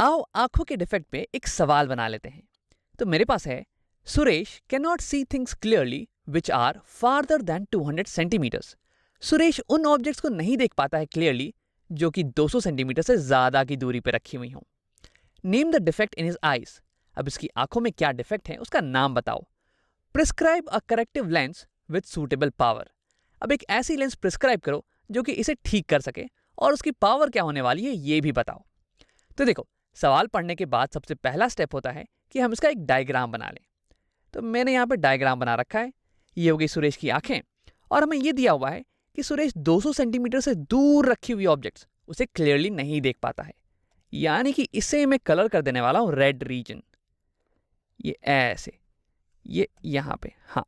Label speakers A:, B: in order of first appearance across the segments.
A: आओ आंखों के डिफेक्ट पे एक सवाल बना लेते हैं। तो मेरे पास है, Suresh can not see things clearly which are farther than 200 centimetres. Suresh उन ऑब्जेक्ट्स को नहीं देख पाता है क्लियरली जो कि 200 सेंटीमीटर से ज्यादा की दूरी पे रखी हुई हों। Name the defect in his eyes. अब इसकी आंखों में क्या डिफेक्ट है उसका नाम बताओ। Prescribe a corrective lens with suitable power. अब एक ऐसी लेंस प्रिस्क्राइब करो जो कि इसे ठीक कर सके और उसकी पावर क्या होने वाली है ये भी बताओ। तो देखो, सवाल पढ़ने के बाद सबसे पहला स्टेप होता है कि हम इसका एक डायग्राम बना लें। तो मैंने यहाँ पे डायग्राम बना रखा है। ये हो गई सुरेश की आंखें और हमें ये दिया हुआ है कि सुरेश 200 सेंटीमीटर से दूर रखी हुई ऑब्जेक्ट्स उसे क्लियरली नहीं देख पाता है। यानी कि इसे मैं कलर कर देने वाला हूँ रेड रीजन। ये ऐसे, ये यहाँ पे, हाँ,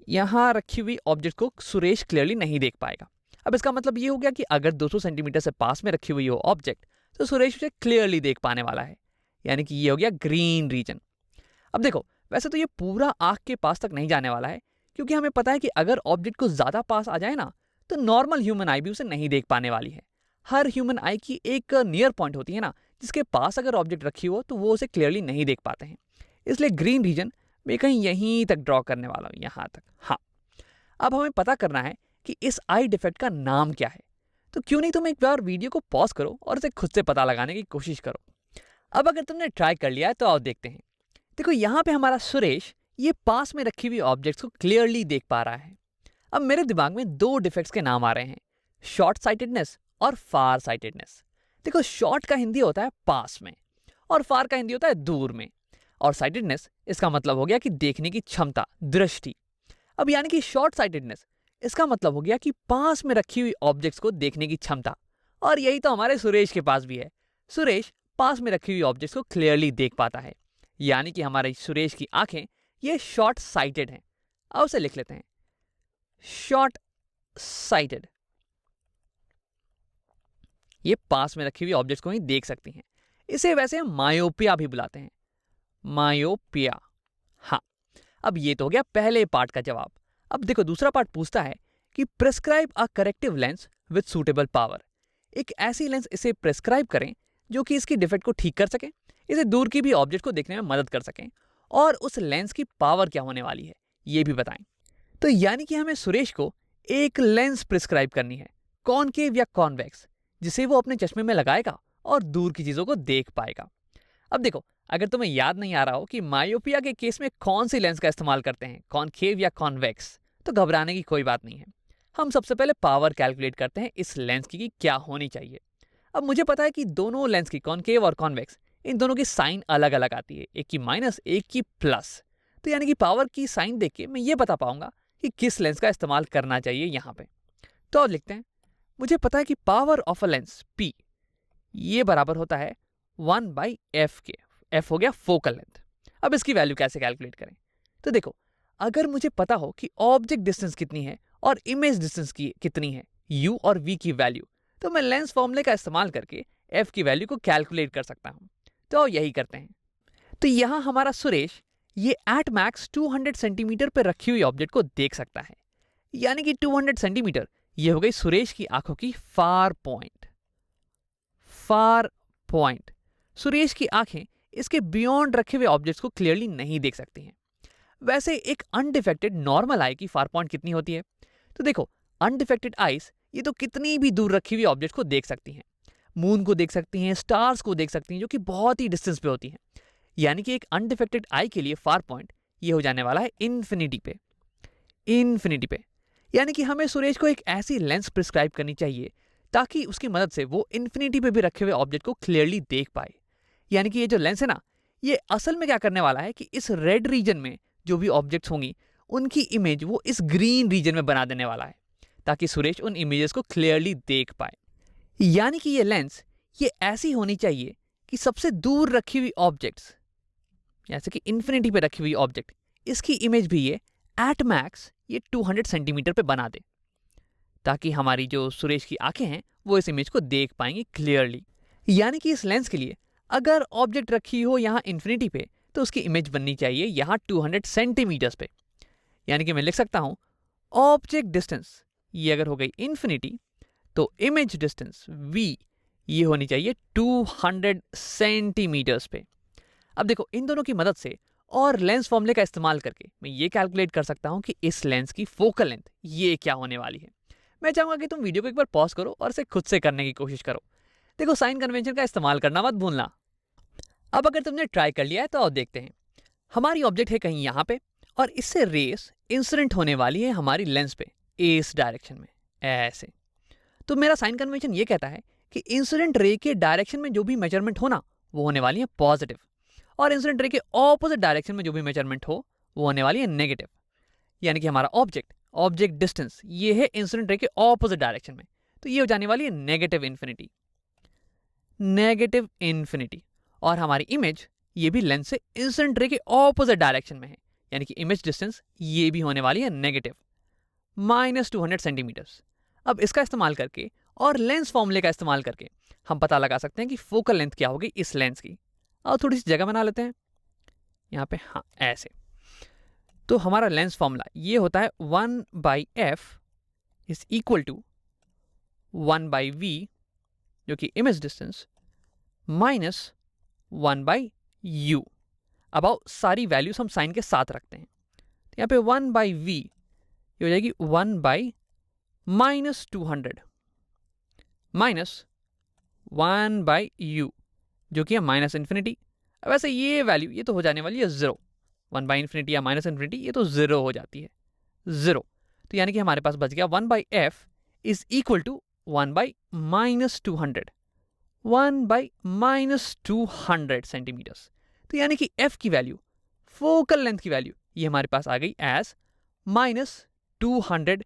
A: यहाँ रखी हुई ऑब्जेक्ट को सुरेश क्लियरली नहीं देख पाएगा। अब इसका मतलब ये हो गया कि अगर 200 सेंटीमीटर से पास में रखी हुई हो ऑब्जेक्ट तो सुरेश उसे क्लियरली देख पाने वाला है। यानी कि ये हो गया ग्रीन रीजन। अब देखो, वैसे तो ये पूरा आंख के पास तक नहीं जाने वाला है, क्योंकि हमें पता है कि अगर ऑब्जेक्ट को ज्यादा पास आ जाए ना तो नॉर्मल ह्यूमन आई भी उसे नहीं देख पाने वाली है। हर ह्यूमन आई की एक नियर पॉइंट होती है ना, जिसके पास अगर ऑब्जेक्ट रखी हो तो वो उसे क्लियरली नहीं देख पाते हैं। इसलिए ग्रीन रीजन मैं कहीं यहीं तक ड्रॉ करने वाला हूँ, यहाँ तक। हाँ, अब हमें पता करना है कि इस आई डिफेक्ट का नाम क्या है। तो क्यों नहीं तुम एक बार वीडियो को पॉज करो और इसे खुद से पता लगाने की कोशिश करो। अब अगर तुमने ट्राई कर लिया है तो आओ देखते हैं। देखो, यहाँ पे हमारा सुरेश ये पास में रखी हुई ऑब्जेक्ट्स को क्लियरली देख पा रहा है। अब मेरे दिमाग में दो डिफेक्ट्स के नाम आ रहे हैं, शॉर्ट साइटेडनेस और फार साइटेडनेस। देखो, शॉर्ट का हिंदी होता है पास में और फार का हिंदी होता है दूर में। और साइटेडनेस इसका मतलब हो गया कि देखने की क्षमता, दृष्टि। अब यानी कि शॉर्ट साइटेडनेस इसका मतलब हो गया कि पास में रखी हुई ऑब्जेक्ट्स को देखने की क्षमता। और यही तो हमारे सुरेश के पास भी है। सुरेश पास में रखी हुई ऑब्जेक्ट्स को क्लियरली देख पाता है। यानी कि हमारे सुरेश की आंखें ये शॉर्ट साइटेड हैं। अब उसे लिख लेते हैं, शॉर्ट साइटेड। ये पास में रखी हुई ऑब्जेक्ट्स को ही देख सकती हैं। इसे वैसे हम मायोपिया भी बुलाते हैं, मायोपिया। हाँ, अब ये तो हो गया पहले पार्ट का जवाब। अब देखो, दूसरा पार्ट पूछता है कि prescribe a corrective lens with suitable power. एक ऐसी लेंस इसे प्रिस्क्राइब करें जो कि इसकी डिफेक्ट को ठीक कर सके, इसे दूर की भी ऑब्जेक्ट को देखने में मदद कर सकें, और उस लेंस की पावर क्या होने वाली है ये भी बताएं। तो यानी कि हमें सुरेश को एक लेंस प्रिस्क्राइब करनी है, कॉनकेव या कॉन्वेक्स, जिसे वो अपने चश्मे में लगाएगा और दूर की चीजों को देख पाएगा। अब देखो, अगर तुम्हें याद नहीं आ रहा हो कि मायोपिया के केस में कौन सी लेंस का इस्तेमाल करते हैं, कॉनकेव या कॉन्वेक्स, तो घबराने की कोई बात नहीं है। हम सबसे पहले पावर कैलकुलेट करते हैं इस लेंस की कि क्या होनी चाहिए। अब मुझे पता है कि दोनों लेंस की, कॉनकेव और कॉन्वेक्स, इन दोनों की साइन अलग अलग आती है, एक की माइनस एक की प्लस। तो यानी कि पावर की साइन देख के मैं ये बता पाऊंगा कि किस लेंस का इस्तेमाल करना चाहिए यहाँ पे। तो अब लिखते हैं, मुझे पता है कि power of a lens P ये बराबर होता है 1/f के। f हो गया फोकल लेंथ। अब इसकी वैल्यू कैसे कैलकुलेट करें? तो देखो, अगर मुझे पता हो कि ऑब्जेक्ट डिस्टेंस कितनी है और इमेज डिस्टेंस की कितनी है, u और v की वैल्यू, तो मैं लेंस फॉर्मूले का इस्तेमाल करके f की वैल्यू को कैलकुलेट कर सकता हूं। तो यही करते हैं। तो यहां हमारा सुरेश ये एट मैक्स 200 सेंटीमीटर पर रखी हुई ऑब्जेक्ट को देख सकता है। यानी कि 200 सेंटीमीटर ये हो गई सुरेश की आंखों की far point. Far point. Suresh की आंखें इसके बियॉन्ड रखे हुए ऑब्जेक्ट्स को क्लियरली नहीं देख सकती हैं। वैसे एक अनडिफेक्टेड नॉर्मल आई की फार पॉइंट कितनी होती है? तो देखो, अनडिफेक्टेड आईज ये तो कितनी भी दूर रखी हुई ऑब्जेक्ट्स को देख सकती हैं। मून को देख सकती हैं, स्टार्स को देख सकती हैं, जो कि बहुत ही डिस्टेंस पे होती हैं। यानी कि एक अनडिफेक्टेड आई के लिए फार पॉइंट ये हो जाने वाला है इन्फिनिटी पे। इन्फिनिटी पे। यानी कि हमें सुरेश को एक ऐसी लेंस प्रिस्क्राइब करनी चाहिए ताकि उसकी मदद से वो इन्फिनिटी पे भी रखे हुए ऑब्जेक्ट को क्लियरली देख पाए। यानी कि ये जो लेंस है ना, ये असल में क्या करने वाला है कि इस रेड रीजन में जो भी ऑब्जेक्ट्स होंगी उनकी इमेज वो इस ग्रीन रीजन में बना देने वाला है, ताकि सुरेश उन इमेजेस को क्लियरली देख पाए। यानी कि ये लेंस ये ऐसी होनी चाहिए कि सबसे दूर रखी हुई ऑब्जेक्ट्स, जैसे कि इन्फिनिटी पे रखी हुई ऑब्जेक्ट, इसकी इमेज भी ये एट मैक्स ये 200 सेंटीमीटर पे बना दे, ताकि हमारी जो सुरेश की आंखें हैं वो इस इमेज को देख पाएंगी क्लियरली। यानी कि इस लेंस के लिए अगर ऑब्जेक्ट रखी हो यहाँ इन्फिनिटी पे तो उसकी इमेज बननी चाहिए यहाँ 200 सेंटीमीटर्स पे। यानी कि मैं लिख सकता हूँ ऑब्जेक्ट डिस्टेंस ये अगर हो गई इन्फिनिटी तो इमेज डिस्टेंस v ये होनी चाहिए 200 सेंटीमीटर्स पे। अब देखो इन दोनों की मदद से और लेंस फॉर्मूले का इस्तेमाल करके मैं ये कैलकुलेट कर सकता हूँ कि इस लेंस की फोकल लेंथ ये क्या होने वाली है। मैं चाहूंगा कि तुम वीडियो को एक बार पॉज करो और इसे खुद से करने की कोशिश करो। देखो साइन कन्वेंशन का इस्तेमाल करना मत भूलना। अब अगर तुमने ट्राई कर लिया है तो अब देखते हैं। हमारी ऑब्जेक्ट है कहीं यहाँ पे और इससे रेस इंसिडेंट होने वाली है हमारी लेंस पे इस डायरेक्शन में, ऐसे। तो मेरा साइन कन्वेंशन ये कहता है कि इंसिडेंट रे के डायरेक्शन में जो भी मेजरमेंट हो ना वो होने वाली है पॉजिटिव, और इंसिडेंट रे के ऑपोजिट डायरेक्शन में जो भी मेजरमेंट हो वो होने वाली है नेगेटिव। यानी कि हमारा ऑब्जेक्ट डिस्टेंस ये है इंसिडेंट रे के ऑपोजिट डायरेक्शन में, तो ये हो जाने वाली है नेगेटिव इन्फिनिटी। और हमारी इमेज ये भी लेंस से इंसिडेंट रे के ऑपोजिट डायरेक्शन में है, यानी कि इमेज डिस्टेंस ये भी होने वाली है नेगेटिव -200 सेंटीमीटर्स। अब इसका इस्तेमाल करके और लेंस फॉर्मूले का इस्तेमाल करके हम पता लगा सकते हैं कि फोकल लेंथ क्या होगी इस लेंस की। और थोड़ी सी जगह बना लेते हैं यहाँ पे, हाँ ऐसे। तो हमारा लेंस फॉर्मूला ये होता है 1/f is equal to 1/v जो कि इमेज डिस्टेंस माइनस 1/u। अब आओ सारी वैल्यूज हम साइन के साथ रखते हैं। तो यहाँ पे 1/v ये हो जाएगी 1/-200 माइनस 1/u जो कि है -इन्फिनिटी। अब वैसे ये वैल्यू ये तो हो जाने वाली है 0, 1/इन्फिनिटी या -इन्फिनिटी ये तो 0 हो जाती है 0। तो यानी कि हमारे पास बच गया 1/f is equal to 1/-200 1/-200 centimetres. तो यानी कि f की वैल्यू, फोकल लेंथ की वैल्यू ये हमारे पास आ गई एज -200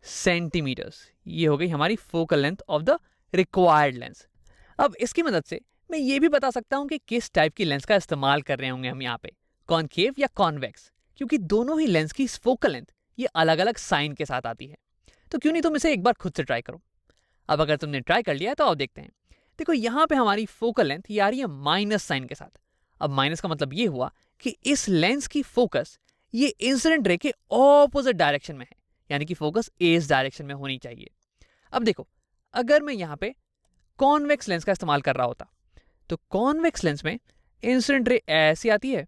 A: सेंटीमीटर्स। ये हो गई हमारी focal length of the required lens. अब इसकी मदद से मैं ये भी बता सकता हूं कि किस टाइप की लेंस का इस्तेमाल कर रहे होंगे हम यहाँ पे, कॉनकेव या कॉन्वेक्स, क्योंकि दोनों ही लेंस की फोकल लेंथ ये अलग अलग साइन के साथ आती है। तो क्यों नहीं तुम इसे एक बार खुद से ट्राई करो। अब अगर तुमने ट्राई कर लिया है तो आओ देखते हैं। देखो यहाँ पे हमारी फोकल लेंथ ये आ रही है माइनस साइन के साथ। अब माइनस का मतलब ये हुआ कि इस लेंस की फोकस ये इंसिडेंट रे के ऑपोजिट डायरेक्शन में है, यानी कि फोकस इस डायरेक्शन में होनी चाहिए। अब देखो अगर मैं यहाँ पे कॉन्वेक्स लेंस का इस्तेमाल कर रहा होता तो कॉन्वेक्स लेंस में इंसिडेंट रे ऐसी आती है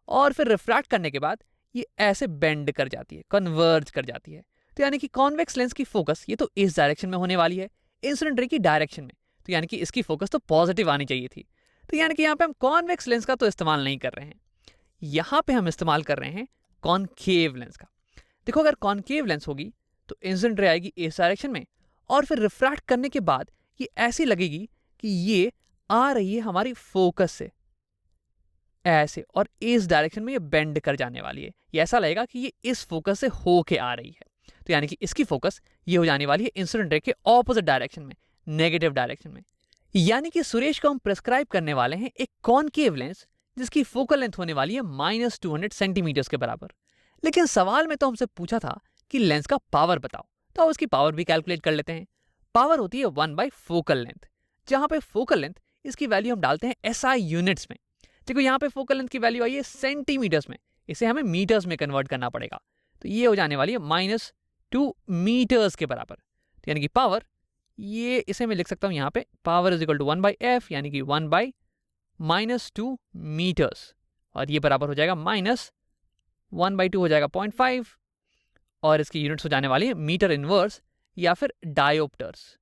A: और फिर रिफ्रैक्ट करने के बाद ये ऐसे बेंड कर जाती है, कन्वर्ज कर जाती है। तो यानी कि कॉन्वेक्स लेंस की फोकस ये तो इस डायरेक्शन में होने वाली है, इंसिडेंट रे की डायरेक्शन में। तो यानी कि इसकी फोकस तो पॉजिटिव आनी चाहिए थी। तो यानी कि यहाँ पे हम कॉन्वेक्स लेंस का तो इस्तेमाल नहीं कर रहे हैं, यहाँ पे हम इस्तेमाल कर रहे हैं कॉनकेव लेंस का। देखो अगर कॉनकेव लेंस होगी तो इंसिडेंट रे आएगी इस डायरेक्शन में और फिर रिफ्रैक्ट करने के बाद ये ऐसी लगेगी कि ये आ रही है हमारी फोकस से ऐसे, और इस डायरेक्शन में ये बेंड कर जाने वाली है। ये ऐसा लगेगा कि ये इस फोकस से होके आ रही है। तो यानी कि इसकी फोकस ये हो जाने वाली है इंसिडेंट रे के ऑपोजिट डायरेक्शन में, नेगेटिव डायरेक्शन में। यानी कि सुरेश को हम प्रिस्क्राइब करने वाले हैं एक कॉनकेव लेंस जिसकी फोकल लेंथ होने वाली है -200 सेंटीमीटर्स के बराबर। लेकिन सवाल में तो हमसे पूछा था कि लेंस का पावर बताओ, तो उसकी पावर भी कैलकुलेट कर लेते हैं। पावर होती है 1/, फोकल लेंथ, जहां पे फोकल लेंथ इसकी वैल्यू हम डालते हैं SI यूनिट्स में। देखो यहाँ पे फोकल लेंथ की वैल्यू आई है सेंटीमीटर्स में, इसे हमें मीटर्स में कन्वर्ट करना पड़ेगा। तो ये हो जाने वाली है -2 मीटर्स के बराबर। तो यानी कि पावर ये इसे मैं लिख सकता हूँ यहाँ पे power is equal to 1/f, यानी कि 1/-2 मीटर्स, और ये बराबर हो जाएगा -1/2 हो जाएगा 0.5, और इसकी यूनिट्स हो जाने वाली है मीटर इनवर्स या फिर डायोप्टर्स,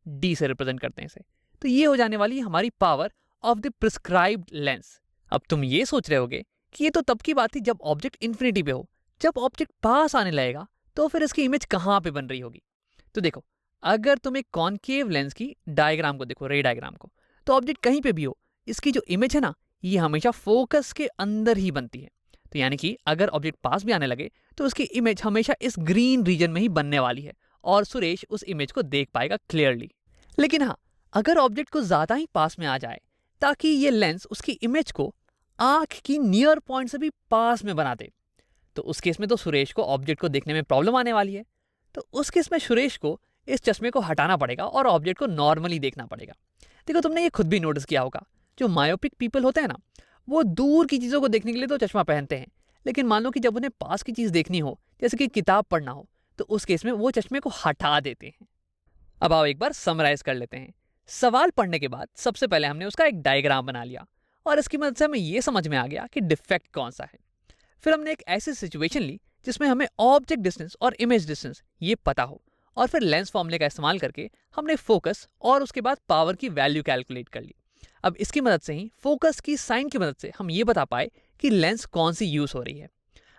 A: डी से रिप्रेजेंट करते हैं इसे। तो ये हो जाने वाली है हमारी power of the prescribed lens. अब तुम ये सोच रहे होगे कि ये तो तब की बात थी जब ऑब्जेक्ट इन्फिनिटी पे हो, जब ऑब्जेक्ट पास आने लगेगा तो फिर इसकी इमेज कहाँ पे बन रही होगी। तो देखो अगर तुम एक कॉनकेव लेंस की डायग्राम को देखो, रे डायग्राम को, तो ऑब्जेक्ट कहीं पे भी हो इसकी जो इमेज है ना ये हमेशा फोकस के अंदर ही बनती है। तो यानी कि अगर ऑब्जेक्ट पास भी आने लगे तो उसकी इमेज हमेशा इस ग्रीन रीजन में ही बनने वाली है और सुरेश उस इमेज को देख पाएगा क्लियरली। लेकिन हाँ, अगर ऑब्जेक्ट को ज्यादा ही पास में आ जाए ताकि ये लेंस उसकी इमेज को आंख की नियर पॉइंट से भी पास में बना दे, तो उस केस में तो सुरेश को ऑब्जेक्ट को देखने में प्रॉब्लम आने वाली है। तो उस केस में सुरेश को इस चश्मे को हटाना पड़ेगा और ऑब्जेक्ट को नॉर्मली देखना पड़ेगा। देखो तुमने ये खुद भी नोटिस किया होगा, जो मायोपिक पीपल होते हैं ना वो दूर की चीज़ों को देखने के लिए तो चश्मा पहनते हैं, लेकिन मान लो कि जब उन्हें पास की चीज़ देखनी हो, जैसे कि किताब पढ़ना हो, तो उस केस में वो चश्मे को हटा देते हैं। अब आओ एक बार समराइज कर लेते हैं। सवाल पढ़ने के बाद सबसे पहले हमने उसका एक डायग्राम बना लिया और इसकी मदद से हमें ये समझ में आ गया कि डिफेक्ट कौन सा है। फिर हमने एक ऐसी सिचुएशन ली जिसमें हमें ऑब्जेक्ट डिस्टेंस और इमेज डिस्टेंस ये पता हो, और फिर लेंस फॉर्मूले का इस्तेमाल करके हमने फोकस और उसके बाद पावर की वैल्यू कैलकुलेट कर ली। अब इसकी मदद से ही फोकस की साइन की मदद से हम ये बता पाए कि लेंस कौन सी यूज हो रही है।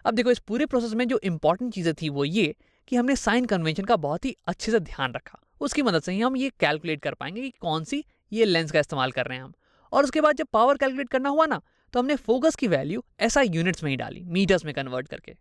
A: अब देखो, इस पूरे प्रोसेस में जो इंपॉर्टेंट चीज़ें थी वो ये कि हमने साइन कन्वेंशन का बहुत ही अच्छे से ध्यान रखा। उसकी मदद से ही हम ये कैलकुलेट कर पाएंगे कि कौन सी ये लेंस का इस्तेमाल कर रहे हैं हम। और उसके बाद जब पावर कैलकुलेट करना हुआ ना, तो हमने फोकस की वैल्यू ऐसा यूनिट्स में ही डाली, मीटर्स में कन्वर्ट करके।